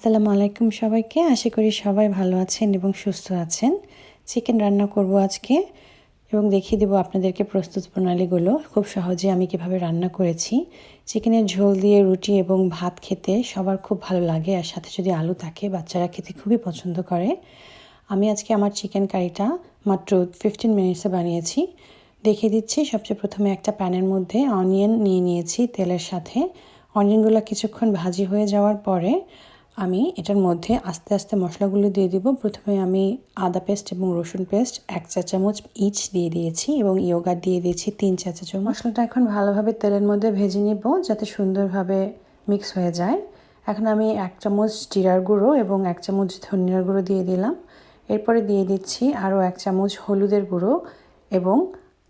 আসসালামু আলাইকুম সবাইকে। আশা করি সবাই ভালো আছেন এবং সুস্থ আছেন। চিকেন রান্না করব আজকে এবং দেখিয়ে দেবো আপনাদেরকে প্রস্তুত প্রণালীগুলো। খুব সহজে আমি কিভাবে রান্না করেছি। চিকেনের ঝোল দিয়ে রুটি এবং ভাত খেতে সবার খুব ভালো লাগে, আর সাথে যদি আলু থাকে বাচ্চারা খেতে খুবই পছন্দ করে। আমি আজকে আমার চিকেন কারিটা মাত্র 15 মিনিটসে বানিয়েছি। দেখিয়ে দিচ্ছি। সবচেয়ে প্রথমে একটা প্যানের মধ্যে অনিয়ন নিয়ে নিয়েছি তেলের সাথে। অনিয়নগুলো কিছুক্ষণ ভাজি হয়ে যাওয়ার পরে আমি এটার মধ্যে আস্তে আস্তে মশলাগুলো দিয়ে দিব। প্রথমে আমি আদা পেস্ট এবং রসুন পেস্ট 1 চা চামচ ইচ দিয়ে দিয়েছি এবং ইয়োগার্ট দিয়ে দিয়েছি 3 চা চামচ। মশলাটা এখন ভালোভাবে তেলের মধ্যে ভেজে নিব যাতে সুন্দরভাবে মিক্স হয়ে যায়। এখন আমি 1 চামচ জিরার গুঁড়ো এবং 1 চামচ ধনিয়ার গুঁড়ো দিয়ে দিলাম। এরপরে দিয়ে দিচ্ছি আরও 1 চামচ হলুদের গুঁড়ো এবং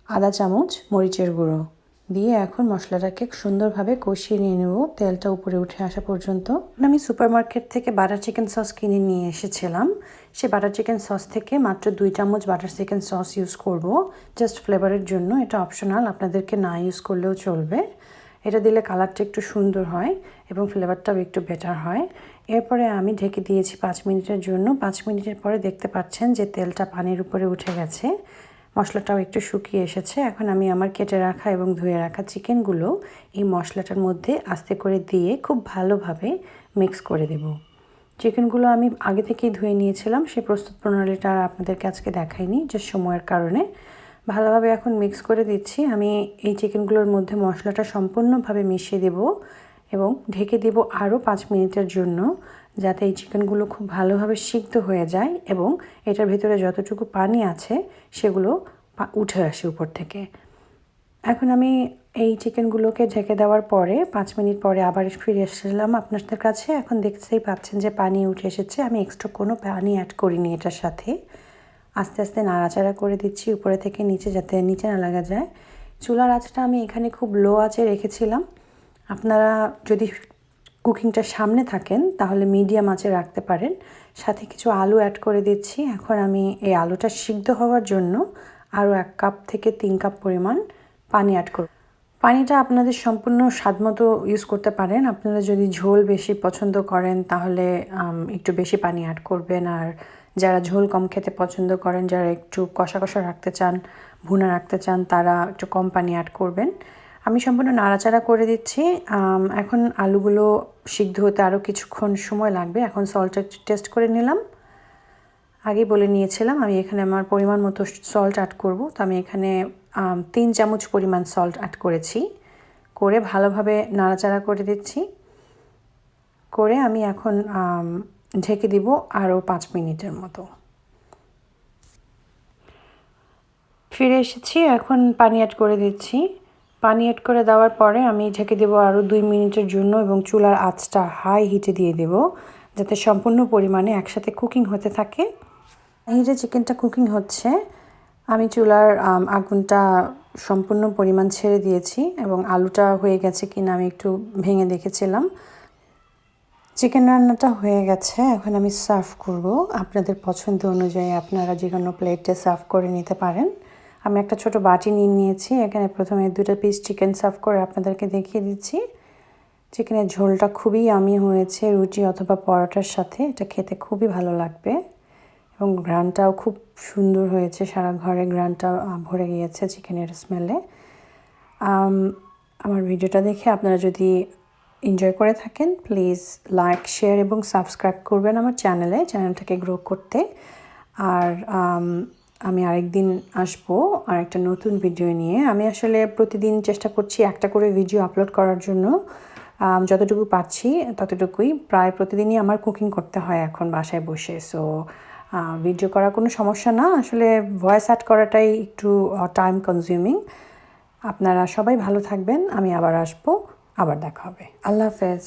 আধা চামচ মরিচের গুঁড়ো দিয়ে এখন মশলাটাকে সুন্দরভাবে কষিয়ে নিয়ে নেব তেলটা উপরে উঠে আসা পর্যন্ত। আমি সুপারমার্কেট থেকে বাটার চিকেন সস কিনে নিয়ে এসেছিলাম। সে বাটার চিকেন সস থেকে মাত্র 2 চামচ বাটার চিকেন সস ইউজ করব, জাস্ট ফ্লেভারের জন্য। এটা অপশনাল, আপনাদেরকে না ইউজ করলেও চলবে। এটা দিলে কালারটা একটু সুন্দর হয় এবং ফ্লেভারটাও একটু বেটার হয়। এরপরে আমি ঢেকে দিয়েছি 5 মিনিটের জন্য। 5 মিনিটের পরে দেখতে পাচ্ছেন যে তেলটা পানির উপরে উঠে গেছে, মশলাটাও একটু শুকিয়ে এসেছে। এখন আমি আমার কেটে রাখা এবং ধুয়ে রাখা চিকেনগুলো এই মশলাটার মধ্যে আস্তে করে দিয়ে খুব ভালোভাবে মিক্স করে দেব। চিকেনগুলো আমি আগে থেকেই ধুয়ে নিয়েছিলাম, সেই প্রস্তুত প্রণালীটা আপনাদেরকে আজকে দেখাইনি যে সময়ের কারণে। ভালোভাবে এখন মিক্স করে দিচ্ছি। আমি এই চিকেনগুলোর মধ্যে মশলাটা সম্পূর্ণভাবে মিশিয়ে দেব এবং ঢেকে দেব আরও 5 মিনিটের জন্য, যাতে এই চিকেনগুলো খুব ভালোভাবে সিদ্ধ হয়ে যায় এবং এটার ভিতরে যতটুকু পানি আছে সেগুলো উঠে আসে উপর থেকে। এখন আমি এই চিকেনগুলোকে ঢেকে দেওয়ার পরে 5 মিনিট পরে আবার ফিরে এসেছিলাম আপনাদের কাছে। এখন দেখতেই পাচ্ছেন যে পানি উঠে এসেছে। আমি এক্সট্রা কোনো পানি অ্যাড করিনি এটার সাথে। আস্তে আস্তে নাড়াচাড়া করে দিচ্ছি উপরে থেকে নিচে, যাতে নিচে না লাগা যায়। চুলার আঁচটা আমি এখানে খুব লো আঁচে রেখেছিলাম। আপনারা যদি কুকিংটা সামনে থাকেন তাহলে মিডিয়াম আঁচে রাখতে পারেন। সাথে কিছু আলু অ্যাড করে দিচ্ছি। এখন আমি এই আলুটা সিদ্ধ হওয়ার জন্য আরও 1 কাপ থেকে 3 কাপ পরিমাণ পানি অ্যাড করব। পানিটা আপনাদের সম্পূর্ণ স্বাদমতো ইউজ করতে পারেন। আপনারা যদি ঝোল বেশি পছন্দ করেন তাহলে একটু বেশি পানি অ্যাড করবেন, আর যারা ঝোল কম খেতে পছন্দ করেন, যারা একটু কষা কষা রাখতে চান, ভুনা রাখতে চান, তারা একটু কম পানি অ্যাড করবেন। আমি সম্পূর্ণ নাড়াচাড়া করে দিচ্ছি। এখন আলুগুলো সিদ্ধ হতে আরও কিছুক্ষণ সময় লাগবে। এখন সল্টটা একটু টেস্ট করে নিলাম। আগেই বলে নিয়েছিলাম আমি এখানে আমার পরিমাণ মতো সল্ট অ্যাড করব, তো আমি এখানে 3 চামচ পরিমাণ সল্ট অ্যাড করেছি। করে ভালোভাবে নাড়াচাড়া করে দিচ্ছি। করে আমি এখন ঢেকে দিব আরও 5 মিনিটের মতো। ফিরে এসেছি, এখন পানি অ্যাড করে দিচ্ছি। পানি অ্যাড করে দেওয়ার পরে আমি ঢেকে দেবো আরও 2 মিনিটের জন্য এবং চুলার আঁচটা হাই হিটে দিয়ে দেব, যাতে সম্পূর্ণ পরিমাণে একসাথে কুকিং হতে থাকে। হিটে চিকেনটা কুকিং হচ্ছে, আমি চুলার আগুনটা সম্পূর্ণ পরিমাণ ছেড়ে দিয়েছি এবং আলুটা হয়ে গেছে কিনা আমি একটু ভেঙে দেখেছিলাম। চিকেন রান্নাটা হয়ে গেছে। এখন আমি সার্ভ করব। আপনাদের পছন্দ অনুযায়ী আপনারা যে কোনো প্লেটে সার্ভ করে নিতে পারেন। আমি একটা ছোট বাটি নিয়ে নিয়েছি। এখানে প্রথমে 2টা পিস চিকেন সার্ভ করে আপনাদেরকে দেখিয়ে দিচ্ছি। চিকেনের ঝোলটা খুবই ইয়ামি হয়েছে রুটি অথবা পরোটার সাথে। এটা খেতে খুবই ভালো লাগবে এবং ঘ্রাণটাও খুব সুন্দর হয়েছে। সারা ঘরে ঘ্রাণটা ভরে গিয়েছে চিকেনের স্মেলে। আমার ভিডিওটা দেখে আপনারা যদি এনজয় করে থাকেন প্লিজ লাইক, শেয়ার এবং সাবস্ক্রাইব করবেন আমার চ্যানেলটাকে গ্রো করতে। আর আমি আরেকদিন আসবো আর একটা নতুন ভিডিও নিয়ে। আমি আসলে প্রতিদিন চেষ্টা করছি একটা করে ভিডিও আপলোড করার জন্য। যতটুকু পারছি ততটুকুই। প্রায় প্রতিদিনই আমার কুকিং করতে হয় এখন বাসায় বসে। সো ভিডিও করা কোনো সমস্যা না, আসলে ভয়েস অ্যাড করাটাই একটু টাইম কনজিউমিং। আপনারা সবাই ভালো থাকবেন। আমি আবার আসবো, আবার দেখা হবে। আল্লাহ হাফেজ।